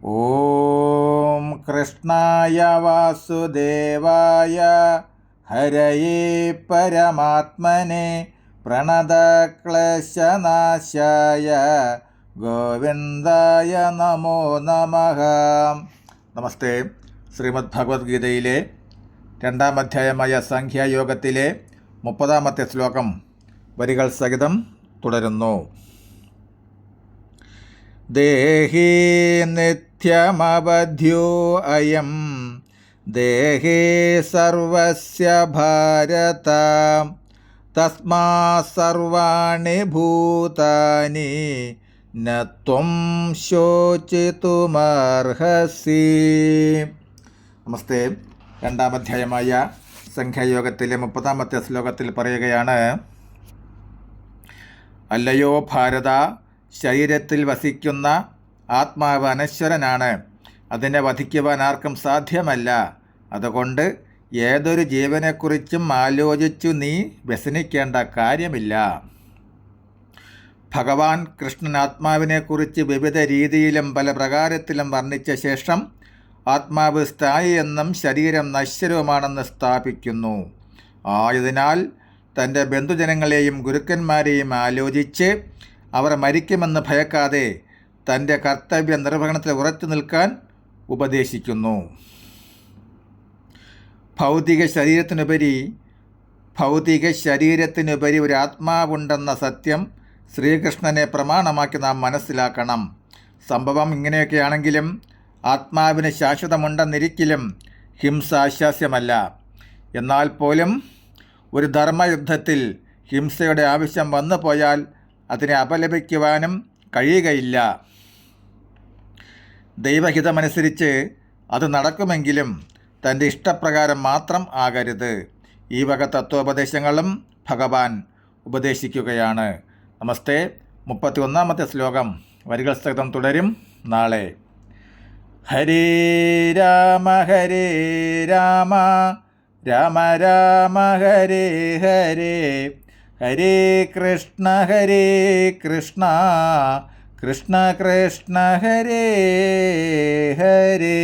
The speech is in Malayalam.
ഓം കൃഷ്ണായ വാസുദേവായ ഹരയേ പരമാത്മനെ പ്രണതക്ലേശനാശായ ഗോവിന്ദായ നമോ നമഃ. നമസ്തേ. ശ്രീമദ് ഭഗവത്ഗീതയിലെ 2-ാം അധ്യായമായ സംഖ്യായോഗത്തിലെ 30-ാമത്തെ ശ്ലോകം വരികൾ സഹിതം തുടരുന്നു. ദേഹി നിത്യമവധ്യോ അയം ദേഹേ സർവസ്യ ഭാരത തസ്മാ സർവാണി ഭൂതാനി ന ത്വം ശോചിതുമർഹസി. നമസ്തേ. 2-ാം അധ്യായമായ സംഖ്യായോഗത്തിലെ 30-ാമത്തെ ശ്ലോകത്തിൽ പറയുകയാണ്, അല്ലയോ ഭാരത, ശരീരത്തിൽ വസിക്കുന്ന ആത്മാവ് അനശ്വരനാണ്. അതിനെ വധിക്കുവാൻ ആർക്കും സാധ്യമല്ല. അതുകൊണ്ട് ഏതൊരു ജീവനെക്കുറിച്ചും ആലോചിച്ചു നീ വ്യസനിക്കേണ്ട കാര്യമില്ല. ഭഗവാൻ കൃഷ്ണൻ ആത്മാവിനെക്കുറിച്ച് വിവിധ രീതിയിലും പല പ്രകാരത്തിലും വർണ്ണിച്ച ശേഷം ആത്മാവ് സ്ഥായി എന്നും ശരീരം നശ്വരവുമാണെന്ന് സ്ഥാപിക്കുന്നു. ആയതിനാൽ തൻ്റെ ബന്ധുജനങ്ങളെയും ഗുരുക്കന്മാരെയും ആലോചിച്ച് അവർ മരിക്കുമെന്ന് ഭയക്കാതെ തൻ്റെ കർത്തവ്യ നിർവഹണത്തിൽ ഉറച്ചു നിൽക്കാൻ ഉപദേശിക്കുന്നു. ഭൗതിക ശരീരത്തിനുപരി ഒരു ആത്മാവുണ്ടെന്ന സത്യം ശ്രീകൃഷ്ണനെ പ്രമാണമാക്കി നാം മനസ്സിലാക്കണം. സംഭവം ഇങ്ങനെയൊക്കെയാണെങ്കിലും ആത്മാവിന് ശാശ്വതമുണ്ടെന്നിരിക്കലും ഹിംസ ആശാസ്യമല്ല. എന്നാൽ പോലും ഒരു ധർമ്മയുദ്ധത്തിൽ ഹിംസയുടെ ആവശ്യം വന്നു പോയാൽ അതിനെ അപലപിക്കുവാനും കഴിയുകയില്ല. ദൈവഹിതമനുസരിച്ച് അത് നടക്കുമെങ്കിലും തൻ്റെ ഇഷ്ടപ്രകാരം മാത്രം ആകരുത്. ഈ വക തത്വോപദേശങ്ങളും ഭഗവാൻ ഉപദേശിക്കുകയാണ്. നമസ്തേ. 31-ാമത്തെ ശ്ലോകം വരികൾ സഹിതം തുടരും നാളെ. ഹരേ രാമ രാമ രാമ ഹരേ ഹരേ, ഹരേ കൃഷ്ണ കൃഷ്ണ കൃഷ്ണ ഹരേ ഹരേ.